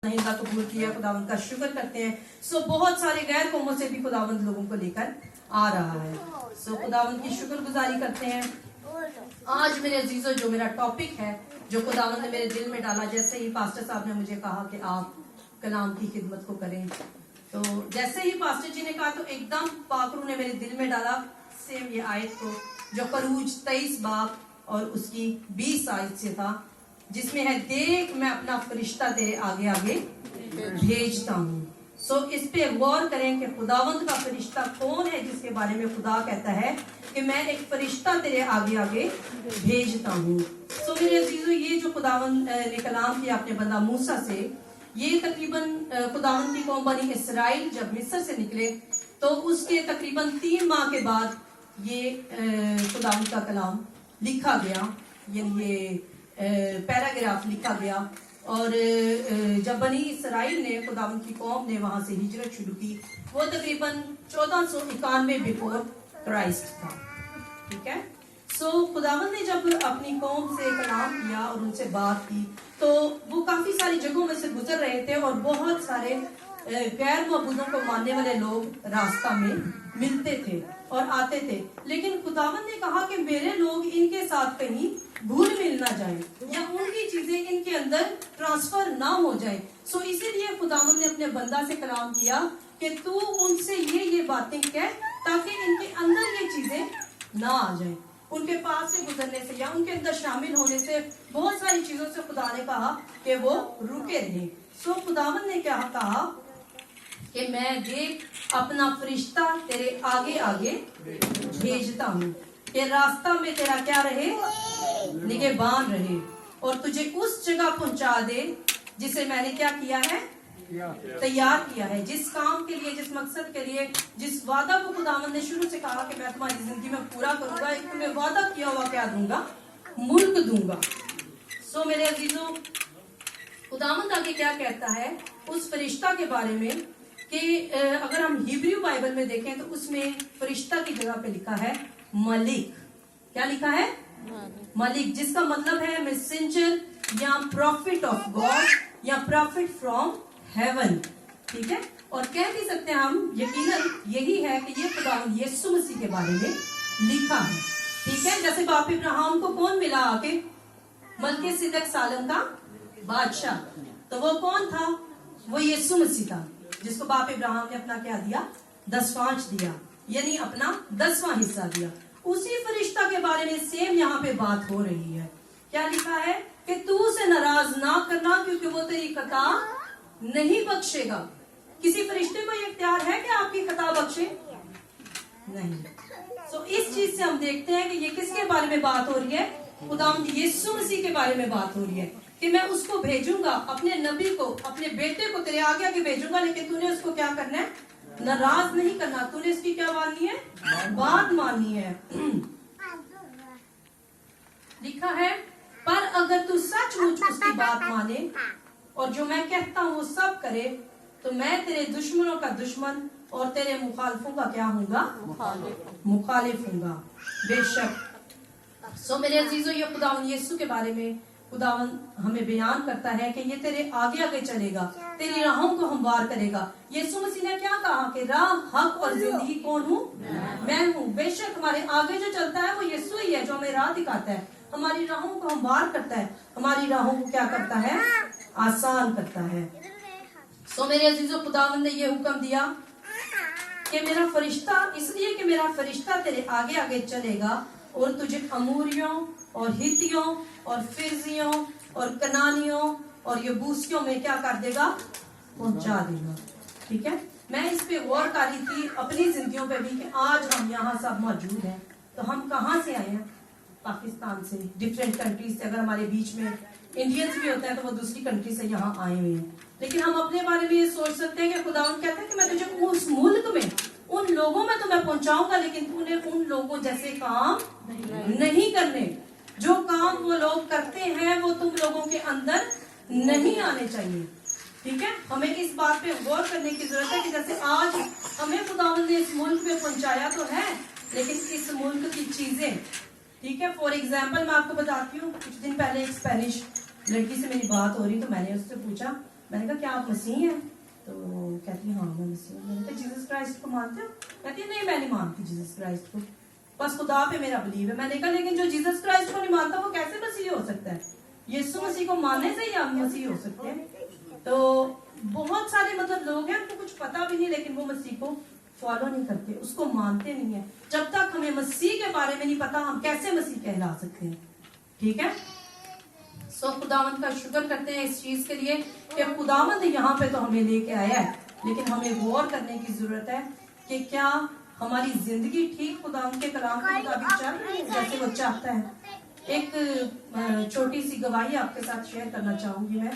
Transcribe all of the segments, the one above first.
نہیں کا قبول کیا, خداوند کا شکر کرتے ہیں. سو بہت سارے غیر قوموں سے بھی خداوند لوگوں کو لے کر آ رہا ہے. سو خداوند کی شکر گزاری کرتے ہیں. آج میرے عزیزو جو میرا ٹاپک ہے جو خداوند نے میرے دل میں ڈالا, جیسے ہی پاسٹر صاحب نے مجھے کہا کہ آپ کلام کی خدمت کو کریں, تو جیسے ہی پاسٹر جی نے کہا تو ایک دم پاک روح نے میرے دل میں ڈالا سیم یہ آیت کو جو خروج 23 باب اور اس کی 20 آیت سے تھا, جس میں ہے دیکھ میں اپنا فرشتہ تیرے آگے آگے بھیجتا ہوں. سو اس پہ غور کریں کہ خداوند کا فرشتہ کون ہے جس کے بارے میں خدا کہتا ہے کہ میں ایک فرشتہ تیرے آگے آگے بھیجتا ہوں. سو میرے عزیزو یہ جو خداوند نے کلام کیا اپنے بندہ موسیٰ سے, یہ تقریباً خداوند کی قوم بنی اسرائیل جب مصر سے نکلے تو اس کے تقریباً 3 ماہ کے بعد یہ خداوند کا کلام لکھا گیا, یعنی یہ پیراگراف لکھا گیا. اور جب بنی اسرائیل نے خداوند کی قوم نے وہاں سے ہجرت شروع کی, وہ تقریباً 1491 بیفور کرائسٹ تھا. ٹھیک ہے. سو خداوند نے جب اپنی قوم سے کلام کیا اور ان سے بات کی تو وہ کافی ساری جگہوں میں سے گزر رہے تھے اور بہت سارے غیر معبودوں کو ماننے والے لوگ راستہ میں ملتے تھے اور آتے تھے, لیکن خداوند نے کہا کہ میرے لوگ ان کے ساتھ کہیں گھل مل نہ جائیں یا ان کی چیزیں ان کے اندر ٹرانسفر نہ ہو جائیں. سو اسی لیے خداوند نے اپنے بندہ سے کلام کیا کہ تو ان سے یہ باتیں کہہ تاکہ ان کے اندر یہ چیزیں نہ آ جائیں. ان کے پاس سے گزرنے سے یا ان کے اندر شامل ہونے سے بہت ساری چیزوں سے خدا نے کہا کہ وہ رکے رہیں. سو خداوند نے کیا کہا کہ میں دیکھ اپنا فرشتہ تیرے آگے آگے بھیجتا ہوں کہ راستہ میں تیرا کیا رہے, نگہبان رہے, اور تجھے اس جگہ پہنچا دے جسے میں نے کیا کیا ہے, تیار کیا ہے. جس کام کے لیے, جس مقصد کے لیے, جس وعدہ کو خداوند نے شروع سے کہا کہ میں تمہاری زندگی میں پورا کروں گا, ایک تمہیں وعدہ کیا ہوا کیا دوں گا, ملک دوں گا. سو میرے عزیزوں خداوند آگے کیا کہتا ہے اس فرشتہ کے بارے میں کہ اگر ہم ہیبریو بائبل میں دیکھیں تو اس میں فرشتہ کی جگہ پہ لکھا ہے ملک. کیا لکھا ہے؟ ملک, جس کا مطلب ہے میسنجر یا پروفٹ آف گاڈ یا پروفٹ فرام ہیون. ٹھیک ہے. اور کہہ بھی سکتے ہیں ہم یقیناً یہی ہے کہ یہ خداوند یسوع مسیح کے بارے میں لکھا ہے. ٹھیک ہے. جیسے باپ ابراہیم کو کون ملا آ کے, ملک صدق سالم کا بادشاہ, تو وہ کون تھا, وہ یسوع مسیح تھا جس کو باپ ابراہیم نے اپنا کیا دیا, 10 دیا, یعنی اپنا 10واں حصہ دیا. اسی فرشتہ کے بارے میں سیم یہاں پہ بات ہو رہی ہے. کیا لکھا ہے کہ تو اسے ناراض نہ کرنا کیونکہ وہ تیری خطا نہیں بخشے گا. کسی فرشتے کو یہ اختیار ہے کہ آپ کی خطا بخشے؟ نہیں. سو اس چیز سے ہم دیکھتے ہیں کہ یہ کس کے بارے میں بات ہو رہی ہے, خداوند یسوع مسیح کے بارے میں بات ہو رہی ہے کہ میں اس کو بھیجوں گا, اپنے نبی کو, اپنے بیٹے کو تیرے آگے آگے بھیجوں گا, لیکن تو نے اس کو کیا کرنا ہے, ناراض نہیں کرنا. تو نے اس کی کیا ماننی ہے, بات ماننی ہے. لکھا ہے پر اگر تو سچ مچ اس کی بات مانے اور جو میں کہتا ہوں وہ سب کرے تو میں تیرے دشمنوں کا دشمن اور تیرے مخالفوں کا کیا ہوں گا, مخالف ہوں گا بے شک. سو میرے عزیزو یہ خداوند یسوع کے بارے میں خداوند ہمیں بیان کرتا ہے کہ یہ تیرے آگے آگے چلے گا, تیری راہوں کو ہموار کرے گا. یسوع مسیح نے کیا کہا کہ راہ, حق اور زندگی کون ہوں, میں ہوں. بے شک ہمارے آگے جو چلتا ہے وہ یسوع ہی ہے جو ہمیں راہ دکھاتا ہے, ہماری راہوں کو ہموار کرتا ہے, ہماری راہوں کو کیا کرتا ہے, آسان کرتا ہے. سو میرے عزیزو خداوند نے یہ حکم دیا کہ میرا فرشتہ, اس لیے کہ میرا فرشتہ تیرے آگے آگے چلے گا اور تجھے اموریوں اور ہتیوں اور فرزیوں اور کنانیوں اور یبوسیوں میں کیا کر دے گا, پہنچا دے گا. ٹھیک ہے. میں اس پہ غور کر رہی تھی اپنی زندگیوں پہ بھی کہ آج ہم یہاں سب موجود ہیں تو ہم کہاں سے آئے ہیں, پاکستان سے, ڈفرینٹ کنٹریز سے. اگر ہمارے بیچ میں انڈینز بھی ہوتے ہیں تو وہ دوسری کنٹری سے یہاں آئے ہوئے ہیں, لیکن ہم اپنے بارے میں یہ سوچ سکتے ہیں کہ خداوند کہتا ہے کہ میں تجھے اس ملک میں ان لوگوں میں تمہیں پہنچاؤں گا, لیکن تو نے ان لوگوں جیسے کام نہیں کرنے. جو کام وہ لوگ کرتے ہیں وہ تم لوگوں کے اندر نہیں آنے چاہیے. ٹھیک ہے. ہمیں اس بات پہ غور کرنے کی ضرورت ہے کہ جیسے آج ہمیں خداوند نے اس ملک میں پہنچایا تو ہے, لیکن اس ملک کی چیزیں, ٹھیک ہے. فور ایگزامپل میں آپ کو بتاتی ہوں, کچھ دن پہلے ایک اسپینش لڑکی سے میری بات ہو رہی تو میں نے اس سے پوچھا मैंने कहा क्या आप मसीह हैं? तो कहती है हाँ मैं मसीह हूँ। मैंने कहा जीसस क्राइस्ट को मानते हो? कहती है नहीं मैं नहीं मानती जीसस क्राइस्ट को, बस खुदा पे मेरा बिलीव है। मैंने कहा लेकिन जो जीसस क्राइस्ट को नहीं मानता वो कैसे मसीह हो सकता है? यीशु मसीह को मानने से ही आप मसीह हो सकते हैं। तो बहुत सारे मतलब लोग हैं उनको कुछ पता भी नहीं, लेकिन वो मसीह को फॉलो नहीं करते, उसको मानते नहीं है। जब तक हमें मसीह के बारे में नहीं पता हम कैसे मसीह कहला सकते हैं? ठीक है। सो खुदावंद का शुक्र करते हैं इस चीज के लिए कि खुदावंद यहाँ पे तो हमें लेके आया है, लेकिन हमें गौर करने की जरूरत है कि क्या हमारी जिंदगी ठीक खुदावंद के कलाम के मुताबिक चल रही है जैसे वो चाहता है। एक छोटी सी गवाही आपके साथ शेयर करना चाहूंगी मैं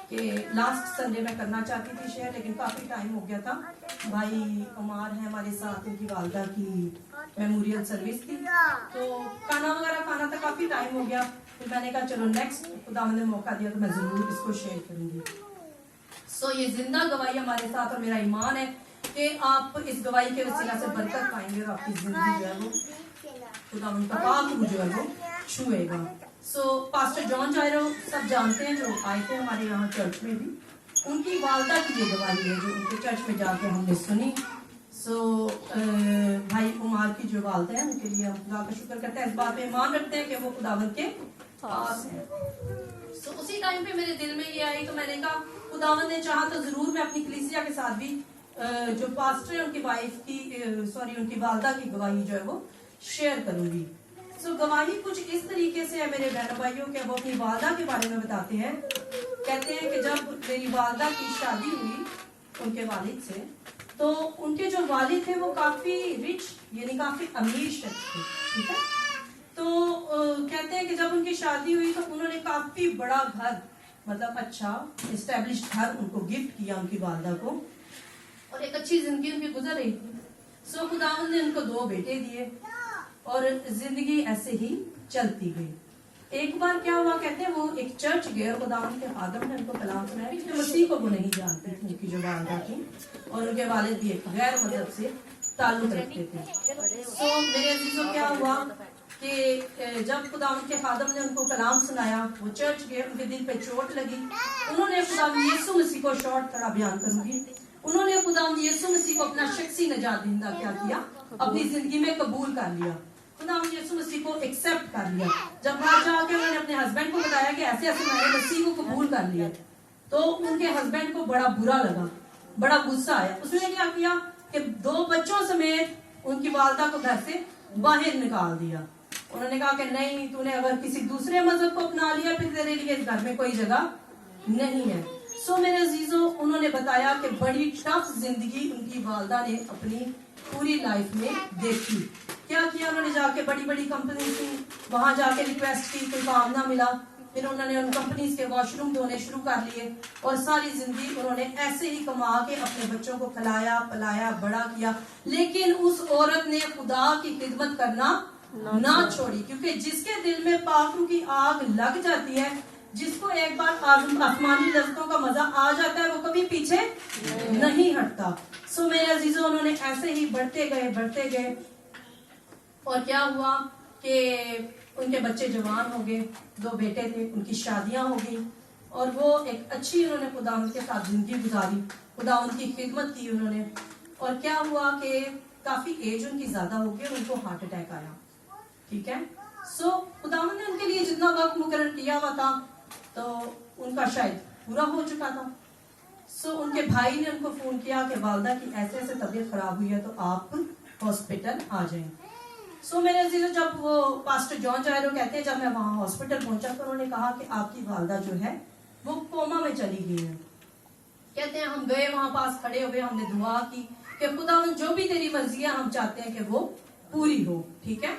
कि लास्ट संडे में करना चाहती थी शेयर, लेकिन काफी टाइम हो गया था। भाई उमार है हमारे साथ, उनकी वालदा की मेमोरियल सर्विस थी, तो खाना वगैरह खाना था, काफी टाइम हो गया। फिर मैंने कहा चलो नेक्स्ट खुदावंद ने मौका दिया तो मैं जरूर इसको शेयर करूंगी। सो ये जिंदा गवाही हमारे साथ, और मेरा ईमान है कि आप इस गवाही के वसीला से बरकत पाएंगे और आपकी जिंदगी जो है वो खुदावंद का पाक रूह जो है वो छुएगा। सो पास्टर जॉन जायरो सब जानते हैं, जो आए थे हमारे यहाँ चर्च में भी, उनकी वालदा की ये गवाही है जो उनके चर्च में जाके हमने सुनी। सो भाई उमार की जो वालदा है उनके लिए हम खुदा का शुक्र करते हैं, इस बात पे ईमान रखते हैं कि वो खुदावंद के पास है। सो उसी टाइम पे मेरे दिल में ये आई, तो मैंने कहा खुदावंद ने चाहा तो जरूर मैं अपनी कलीसिया के साथ भी जो पास्टर है उनकी वाइफ की उनकी वालदा की गवाही जो है वो शेयर करूंगी। सो गवाही कुछ इस तरीके से है मेरे बहनों भाइयों के, वो अपनी वालदा के बारे में बताते हैं। कहते हैं कि जब मेरी वालदा की शादी हुई उनके वालिद से, तो उनके जो वालिद थे वो काफी रिच यानी काफी अमीर शख्स थे, ठीक है। तो कहते हैं कि जब उनकी शादी हुई तो उन्होंने काफी बड़ा घर, मतलब अच्छा एस्टेब्लिश्ड घर उनको गिफ्ट किया उनकी वालदा को, और एक अच्छी जिंदगी उनकी गुजर रही थी। सो खुदावंद ने उनको 2 बेटे दिए और जिंदगी ऐसे ही चलती गई। एक बार क्या हुआ, कहते हैं वो एक चर्च गए और खुदावंद के आदम ने उनको कलाम सुनाया कि मसीह को वो नहीं जानते थे, उनकी जो वालदा थी, और उनके वालिद भी एक गैर मजहब से ताल्लुक रखते थे। सो मेरे अजीजों क्या हुआ कि जब खुदावंद के खादम ने उनको कलाम सुनाया, वो चर्च गए, उनके दिल पे चोट लगी। उन्होंने खुदावंद यीशु मसीह को, शॉर्ट थोड़ा बयान करूंगी, उन्होंने खुदावंद यीशु मसीह को अपना शख्सी नजात दहिंदा क्या किया, अपनी जिंदगी में कबूल कर लिया। खुदावंद यीशु मसीह को एक्सेप्ट कर लिया। जब बाहर जाके उन्होंने अपने हस्बैंड को बताया कि ऐसे ऐसे मैंने मसीह को कबूल कर लिया, तो उनके हस्बैंड को बड़ा बुरा लगा, बड़ा गुस्सा आया। उसने क्या किया कि 2 बच्चों समेत उनकी वालदा को घर से बाहर निकाल दिया। उन्होंने कहा कि नहीं, तूने अगर किसी दूसरे मजहब को अपना लिया फिर तेरे लिए इस घर में कोई जगह नहीं है। सो मेरे अजीजों, उन्होंने बताया कि बड़ी टफ जिंदगी उनकी वालदा ने अपनी पूरी लाइफ में देखी। क्या किया उन्होंने, जाके बड़ी बड़ी कंपनी थी, वहां जाके रिक्वेस्ट की, कोई काम ना मिला, फिर उन्होंने उन कंपनीज के वॉशरूम धोने शुरू कर लिए, और सारी जिंदगी उन्होंने ऐसे ही कमा के अपने बच्चों को खिलाया पलाया बड़ा किया। लेकिन उस औरत ने खुदा की खिदमत करना ना छोड़ी, क्योंकि जिसके दिल में पाखरू की आग लग जाती है, जिसको एक बार आसमानी लज्जतों का मजा आ जाता है, वो कभी पीछे नहीं हटता। सो मेरे अजीजों, उन्होंने ऐसे ही बढ़ते गए, और क्या हुआ कि उनके बच्चे जवान हो गए, 2 बेटे थे, उनकी शादियां हो गई, और वो एक अच्छी उन्होंने खुदावंद के साथ जिंदगी गुजारी, खुदावंद की खिदमत की उन्होंने। और क्या हुआ कि काफी एज उनकी ज्यादा हो गई, उनको हार्ट अटैक आया, ठीक है। सो खुदावंद ने उनके लिए जितना वक्त मुकर्रर किया हुआ था तो उनका शायद पूरा हो चुका था। सो उनके भाई ने उनको फोन किया कि वालदा की ऐसे ऐसे तबीयत खराब हुई है, तो आप हॉस्पिटल आ जाएं। सो मेरे अजीजों, जब वो पास्टर जॉन जायरो कहते हैं, जब मैं वहां हॉस्पिटल पहुंचा तो उन्होंने कहा कि आपकी वालदा जो है वो कोमा में चली गई है। कहते हैं हम गए वहां पास, खड़े हुए, हमने दुआ की कि खुदावंद जो भी तेरी मर्जी है, हम चाहते हैं कि वो पूरी हो, ठीक है।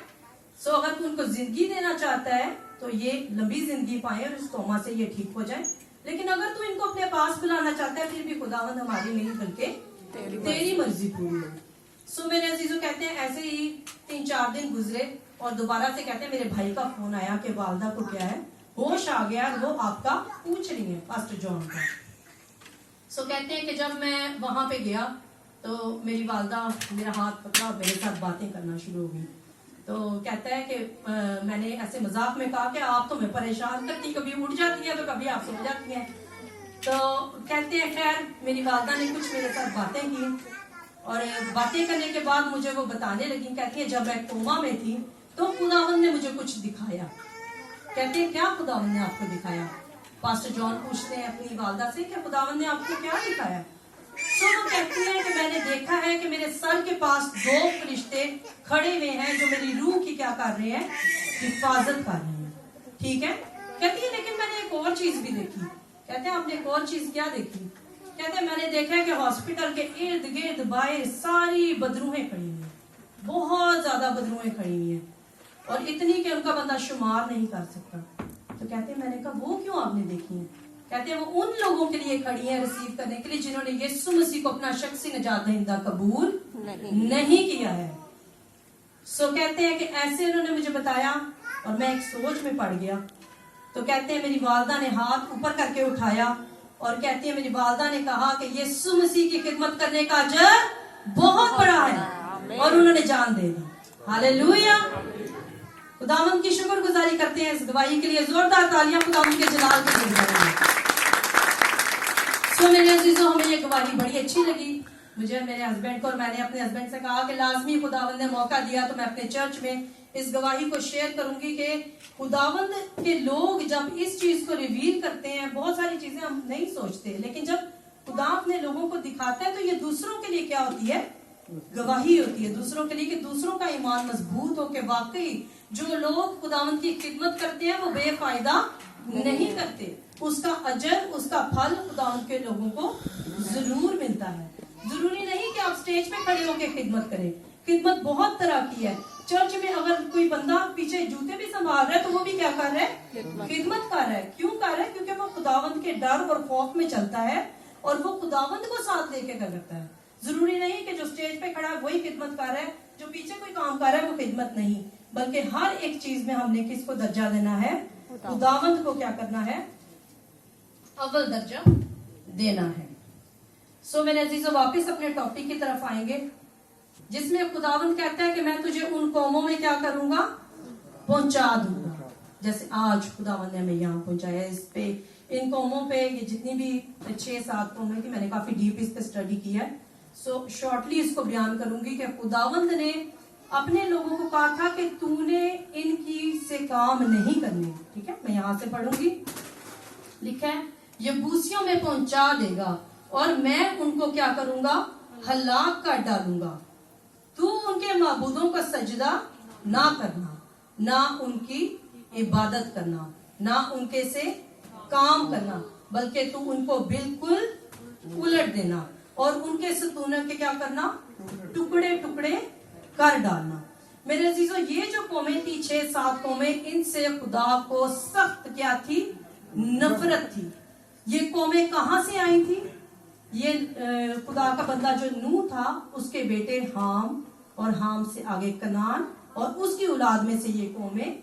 सो अगर तू उनको जिंदगी देना चाहता है तो ये लंबी जिंदगी पाए और इस कोमा से ये ठीक हो जाए, लेकिन अगर तू इनको अपने पास बुलाना चाहता है, फिर भी खुदावंद हमारी नहीं बल्कि तेरी मर्जी पूरी हो। सो मेरे अजीजों, कहते हैं ऐसे ही 3-4 दिन गुजरे, और दोबारा से कहते हैं मेरे भाई का फोन आया कि वालदा को क्या है, होश आ गया, वो आपका पूछ रही है पास्टर जॉन का। सो कहते हैं कि जब मैं वहां पे गया तो मेरी वालदा मेरा हाथ पकड़ा और मेरे साथ बातें करना शुरू हो गई। तो कहता है कि मैंने ऐसे मजाक में कहा कि आप तो मैं परेशान करती, कभी उठ जाती है तो कभी आप सो जाती हैं। तो कहते हैं खैर मेरी वालदा ने कुछ मेरे साथ बातें की और बातें करने के बाद मुझे वो बताने लगी, कहती है जब मैं कोमा में थी तो खुदावंद ने मुझे कुछ दिखाया। कहते हैं क्या खुदावंद ने आपको दिखाया? पास्टर जॉन पूछते हैं अपनी वालदा से कि खुदावंद ने आपको क्या दिखाया? तो वो कहती है कि मैंने देखा है कि मेरे सर के पास 2 फरिश्ते खड़े हुए हैं जो मेरी रूह की क्या कर रहे हैं? हिफाजत कर रहे हैं। ठीक है, कहती है लेकिन मैंने एक और चीज भी देखी। कहते हैं आपने एक और चीज क्या देखी? कहते हैं मैंने देखा है कि हॉस्पिटल के इर्द गिर्द बाहर सारी बदरूहें खड़ी हुई हैं, बहुत ज्यादा बदरूहें खड़ी हुई हैं और इतनी कि उनका बंदा शुमार नहीं कर सकता। तो कहते हैं मैंने कहा वो क्यों आपने देखी है? कहते हैं वो उन लोगों के लिए खड़ी है रिसीव करने के लिए जिन्होंने यीशु मसीह को अपना शख्सी निजात दहिंदा कबूल नहीं किया है। सो कहते हैं कि ऐसे उन्होंने मुझे बताया और मैं एक सोच में पड़ गया। तो कहते हैं मेरी वालदा ने हाथ ऊपर करके उठाया और कहती है मेरी वालदा ने कहा कि यीशु मसीह की खिदमत करने का अजर बहुत बड़ा है और उन्होंने जान दे दी। हालेलुया, खुदावंद की शुक्रगुजारी करते हैं इस गवाही के लिए। जोरदार तालियां खुदावंद के जलाल के लिए। तो मेरे अजीजों हमें ये गवाही बड़ी अच्छी लगी मुझे, मेरे हस्बैंड को, और मैंने अपने हस्बैंड से कहा कि लाजमी खुदावंद ने मौका दिया तो मैं अपने चर्च में इस गवाही को शेयर करूंगी कि खुदावंद के लोग जब इस चीज को रिवील करते हैं, बहुत सारी चीजें हम नहीं सोचते, लेकिन जब खुदा अपने लोगों को दिखाता है तो ये दूसरों के लिए क्या होती है? गवाही होती है दूसरों के लिए, कि दूसरों का ईमान मजबूत हो के वाकई जो लोग खुदावंद की खिदमत करते हैं वो बेफायदा नहीं करते, उसका अजर, उसका फल खुदावंद के लोगों को जरूर मिलता है। जरूरी नहीं कि आप स्टेज पे खड़े होकर खिदमत करें, खिदमत बहुत तरह की है। चर्च में अगर कोई बंदा पीछे जूते भी संभाल रहा है तो वो भी क्या कर रहा है? खिदमत कर रहा है। क्यों कर रहा है? क्योंकि वो खुदावंद के डर और खौफ में चलता है और वो खुदावंद को साथ लेके करता है। जरूरी नहीं कि जो स्टेज पे खड़ा है वही खिदमत कर रहा है, जो पीछे कोई काम कर रहा है वो खिदमत नहीं, बल्कि हर एक चीज में हमने किसको दर्जा देना है? खुदावंद को क्या करना है? अव्वल दर्जा देना है। सो मेरे अजीजों वापस अपने टॉपिक की तरफ आएंगे जिसमें खुदावंद कहता है कि मैं तुझे उन कौमों में क्या करूंगा? पहुंचा दूंगा। जैसे आज खुदावंद ने हमें यहाँ पहुंचाया, इस पे इन कौमों पे ये जितनी भी 6-7 कौमें थी, मैंने काफी डीप इस पे स्टडी किया है। सो शॉर्टली इसको बयान करूंगी कि खुदावंद ने अपने लोगों को कहा था कि तूने इनकी से काम नहीं करने। ठीक है, मैं यहां से पढ़ूंगी। लिखा है यबूसियों में पहुंचा देगा और मैं उनको क्या करूंगा? हलाक कर डालूंगा। तू उनके माबूदों का सजदा ना करना, ना उनकी इबादत करना, ना उनके से काम करना, बल्कि तू उनको बिल्कुल उलट देना और उनके सतूनों के क्या करना? टुकड़े टुकड़े कर डालना। मेरे अजीजों ये जो कौमें थी, 6-7 कौमें, इनसे खुदा को सख्त क्या थी? नफरत थी। ये कौमें कहां से आई थी? ये खुदा का बंदा जो नूह था उसके बेटे हाम और हाम से आगे कनान और उसकी औलाद में से ये कौमें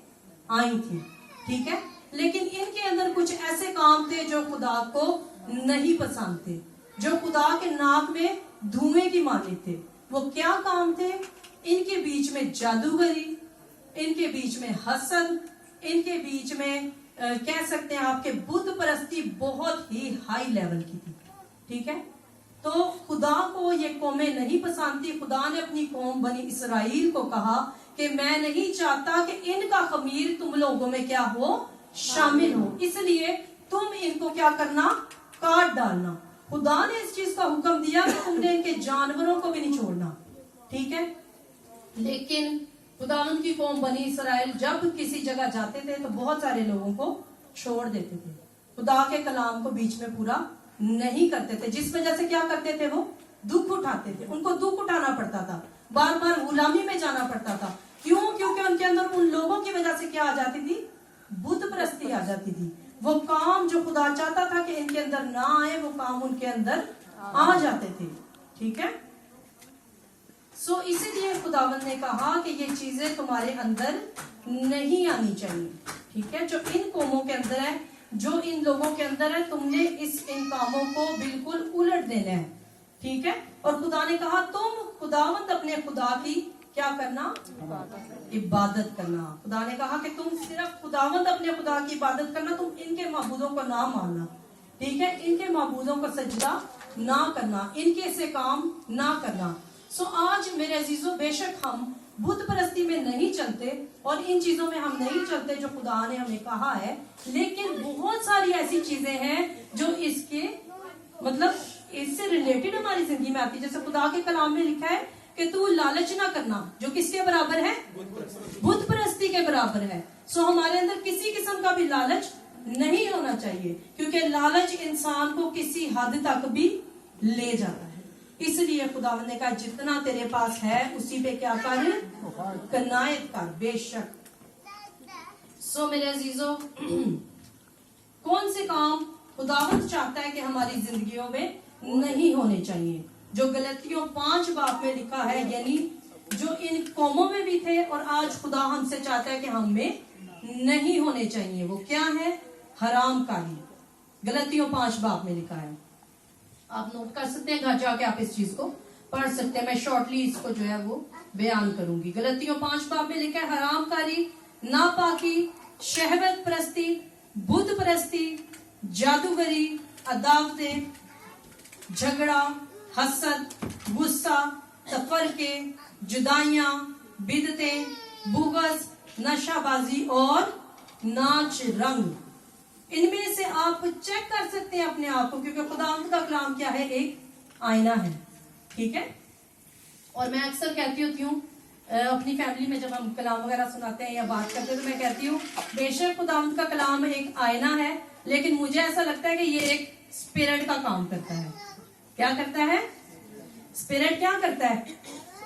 आई थी। ठीक है, लेकिन इनके अंदर कुछ ऐसे काम थे जो खुदा को नहीं पसंद थे, जो खुदा के नाक में धुएं की माने थे। वो क्या काम थे? इनके बीच में जादूगरी, इनके बीच में हसद, इनके बीच में कह सकते हैं आपके बुत परस्ती बहुत ही हाई लेवल की थी। ठीक है, तो खुदा को ये कौमें नहीं पसंद थी। खुदा ने अपनी कौम बनी इसराइल को कहा कि मैं नहीं चाहता कि इनका खमीर तुम लोगों में क्या हो? शामिल हो, इसलिए तुम इनको क्या करना? काट डालना। खुदा ने इस चीज का हुक्म दिया कि तुमने इनके जानवरों को भी नहीं छोड़ना। ठीक है, लेकिन खुदावंद की कौम बनी इसराइल जब किसी जगह जाते थे तो बहुत सारे लोगों को छोड़ देते थे, खुदा के कलाम को बीच में पूरा नहीं करते थे, जिस वजह से क्या करते थे? वो दुख उठाते थे। उनको दुख उठाना पड़ता था, बार बार गुलामी में जाना पड़ता था। क्यों? क्योंकि उनके अंदर उन लोगों की वजह से क्या आ जाती थी? बुत परस्ती आ जाती थी। वो काम जो खुदा चाहता था कि इनके अंदर ना आए, वो काम उनके अंदर आ जाते थे। ठीक है, सो इसीलिए खुदावंद ने कहा कि ये चीजें तुम्हारे अंदर नहीं आनी चाहिए। ठीक है, जो इन कौमों के अंदर है, जो इन लोगों के अंदर है, तुमने इन कामों को बिल्कुल उलट देना है। ठीक है, और खुदा ने कहा तुम खुदावंद अपने खुदा की क्या करना? इबादत करना। खुदा ने कहा कि तुम सिर्फ खुदावंद अपने खुदा की इबादत करना, तुम इनके माबूदों को ना मानना। ठीक है, इनके माबूदों को सजदा ना करना, इनके से काम ना करना। सो आज मेरे अजीजों, बेशक हम बुत परस्ती में नहीं चलते और इन चीजों में हम नहीं चलते जो खुदा ने हमें कहा है, लेकिन बहुत सारी ऐसी चीजें हैं जो इसके मतलब इससे रिलेटेड हमारी जिंदगी में आती है। जैसे खुदा के कलाम में लिखा है कि तू लालच ना करना, जो किसके बराबर है? बुत परस्ती के बराबर है। सो हमारे अंदर किसी किस्म का भी लालच नहीं होना चाहिए, क्योंकि लालच इंसान को किसी हद तक भी ले जाता है। इसलिए खुदावंद ने कहा जितना तेरे पास है उसी पे क्या कर, कनायत कर, बेशक। सो मेरे अजीजों, कौन से काम खुदावंद चाहता है कि हमारी जिंदगियों में नहीं होने चाहिए, जो गलतियों 5 बाब में लिखा है, यानी जो इन कौमों में भी थे और आज खुदा हमसे चाहता है कि हम में नहीं होने चाहिए, वो क्या है? हराम कारी। गलतियों 5 बाब में लिखा है, आप नोट कर सकते हैं, घर जाके आप इस चीज को पढ़ सकते हैं। मैं शॉर्टली इसको जो है वो बयान करूंगी। गलतियों 5 बाब में लिखा है हराम कारी, नापाकी, शहवत परस्ती, बुत परस्ती, जादूगरी, अदावतें, झगड़ा, हसद, गुस्सा, तफरके, जुदाइयां, बिदतें, बुगस, नशाबाजी और नाच रंग। इनमें से आप चेक कर सकते हैं अपने आप को, क्योंकि खुदावंद का कलाम क्या है? एक आईना है, ठीक है। और मैं अक्सर कहती होती हूँ अपनी फैमिली में जब हम कलाम वगैरह सुनाते हैं या बात करते हैं, तो मैं कहती हूँ बेशक खुदावंद का कलाम एक आईना है, लेकिन मुझे ऐसा लगता है कि ये एक स्पिरिट का काम करता है। क्या करता है? स्पिरिट क्या करता है?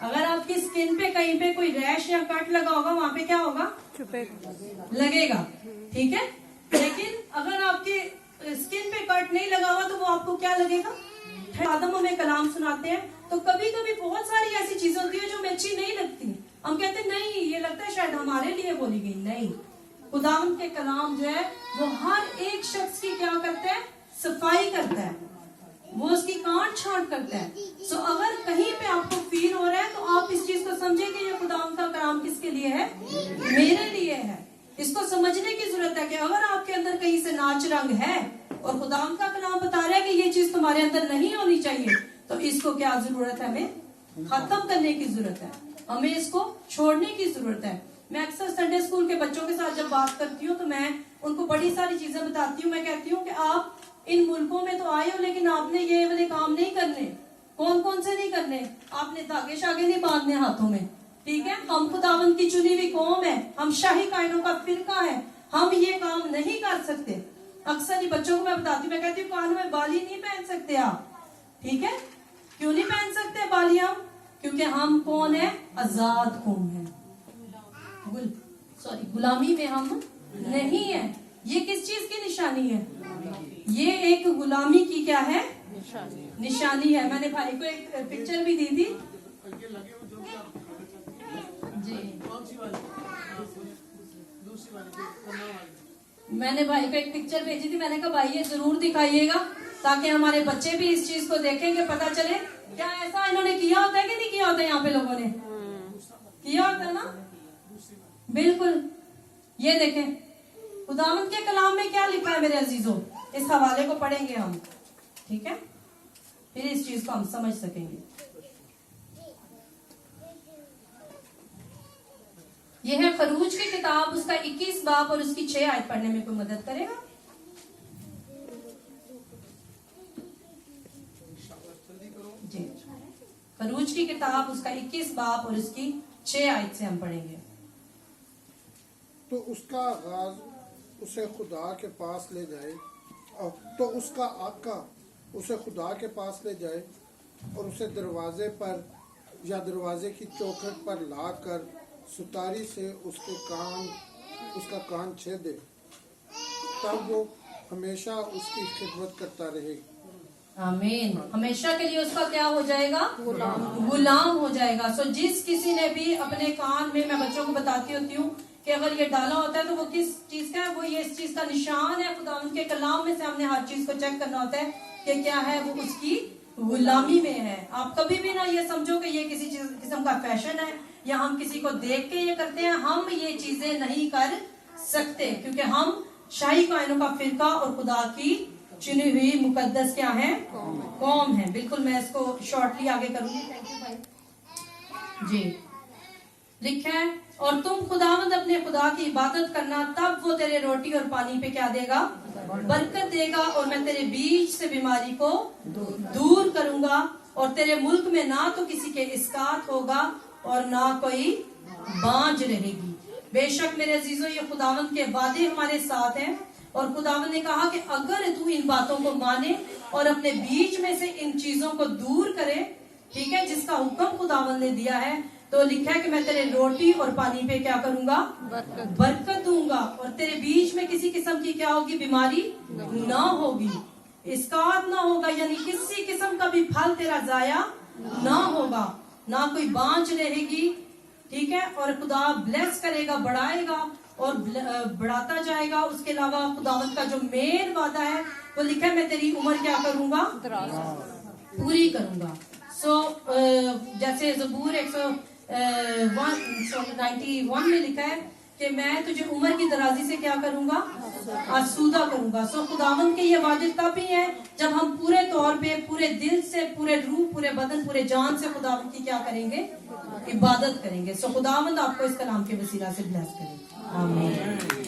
अगर आपकी स्किन पे कहीं पे कोई रैश या कट लगा होगा, वहां पे क्या होगा? लगेगा, ठीक है। लेकिन अगर आपके स्किन पे कट नहीं लगा हुआ तो वो आपको क्या लगेगा? आदम हमें कलाम सुनाते हैं तो कभी कभी बहुत सारी ऐसी चीजें होती है जो हमें अच्छी नहीं लगती। हम कहते हैं नहीं, ये लगता है शायद हमारे लिए बोली गई। नहीं, खुदावंद के कलाम जो है वो हर एक शख्स की क्या करता है? सफाई करता है, वो उसकी काट छांट करता है। सो अगर कहीं पे आपको फील हो रहा है तो आप इस चीज को समझे कि ये खुदावंद का कलाम किसके लिए है? मेरे लिए है। इसको समझने की जरूरत है कि अगर आपके अंदर कहीं से नाच रंग है और खुदावंद का कलाम बता रहा है कि ये चीज तुम्हारे अंदर नहीं होनी चाहिए, तो इसको क्या जरूरत है? हमें खत्म करने की जरूरत है, हमें इसको छोड़ने की जरूरत है। मैं अक्सर संडे स्कूल के बच्चों के साथ जब बात करती हूँ तो मैं उनको बड़ी सारी चीजें बताती हूँ। मैं कहती हूँ कि आप इन मुल्कों में तो आए हो, लेकिन आपने ये वाले काम नहीं करने। कौन कौन से नहीं करने? आपने धागे शागे नहीं बांधने हाथों में, ठीक है। हम खुदावंद की चुनी हुई कौम है, हम शाही कायनों का फिरका है, हम ये काम नहीं कर सकते। अक्सर ये बच्चों को मैं बताती हूँ, मैं कहती हूँ कानों में बाली नहीं पहन सकते आप, ठीक है। क्यों नहीं पहन सकते बालियां? क्योंकि हम कौन है? आजाद कौम है, गुलामी में हम नहीं है। ये किस चीज की निशानी है? ये एक गुलामी की क्या है? निशानी है। मैंने भाई को एक पिक्चर भी दी थी जी, मैंने भाई को एक पिक्चर भेजी थी। मैंने कहा भाई ये जरूर दिखाइएगा ताकि हमारे बच्चे भी इस चीज को देखेंगे, पता चले क्या ऐसा इन्होंने किया होता है कि नहीं किया होता है। यहाँ पे लोगों ने किया होता है ना, बिल्कुल। ये देखें खुदावंद के कलाम में क्या लिखा है मेरे अजीजों, इस हवाले को पढ़ेंगे हम, ठीक है, फिर इस चीज को हम समझ सकेंगे। यह है खरूज की किताब, उसका 21 बाब और उसकी 6 आयत पढ़ने में कोई मदद करेगा? जी, खरूज की किताब उसका 21 बाब और उसकी 6 आयत से हम पढ़ेंगे। तो उसका आगाज उसे खुदा के पास ले जाए, तो उसका आका उसे खुदा के पास ले जाए और उसे दरवाजे पर या दरवाजे की चौखट पर लाकर सुतारी से उसका कान छेद दे, तब वो हमेशा उसकी खिदमत करता रहेगा। आमीन। हमेशा के लिए उसका क्या हो जाएगा? गुलाम हो जाएगा। सो जिस किसी ने भी अपने कान में, मैं बच्चों को बताती होती हूँ कि अगर ये डाला होता है तो वो किस चीज का है? वो ये इस चीज का निशान है। खुदावंद के कलाम में से हमने हर चीज को चेक करना होता है कि क्या है, वो उसकी गुलामी में है। आप कभी भी ना ये समझो कि ये किसी किस्म का फैशन है या हम किसी को देख के ये करते हैं। हम ये चीजें नहीं कर सकते क्योंकि हम शाही कायनों का फिरका और खुदा की चुनी हुई मुकद्दस क्या है, कौम है। बिल्कुल मैं इसको शॉर्टली आगे करूंगी। थैंक यू भाई जी। लिखा है, और तुम खुदावंद अपने खुदा की इबादत करना, तब वो तेरे रोटी और पानी पे क्या देगा, बरकत देगा, और मैं तेरे बीच से बीमारी को दूर करूंगा, और तेरे मुल्क में ना तो किसी के इसकात होगा और ना कोई बांझ रहेगी। बेशक मेरे अजीजों, ये खुदावंद के वादे हमारे साथ हैं, और खुदावंद ने कहा कि अगर तू इन बातों को माने और अपने बीच में से इन चीजों को दूर करे, ठीक है, जिसका हुक्म खुदावंद ने दिया है, तो लिखा है कि मैं तेरे रोटी और पानी पे क्या करूंगा, बरकत दूंगा, और तेरे बीच में किसी किस्म की क्या होगी, बीमारी ना होगी, इसकात ना होगा, यानी किसी किस्म का भी फल तेरा जाया ना होगा, ना कोई बांझ रहेगी, ठीक है, और खुदा ब्लेस करेगा, बढ़ाएगा और बढ़ाता जाएगा। उसके अलावा खुदावंद का जो मेन वादा है वो लिखा है, मैं तेरी उम्र क्या करूंगा, पूरी करूंगा। जैसे ज़बूर 191 में लिखा है कि मैं तुझे उम्र की दराजी से क्या करूंगा, आसूदा करूंगा। खुदावंद के ये वादे तब ही है जब हम पूरे तौर पे, पूरे दिल से, पूरे रूह, पूरे बदन, पूरे जान से खुदावंद की क्या करेंगे, इबादत करेंगे। खुदावंद आपको इस कलाम के वसीला से ब्लेस करे। आमीन।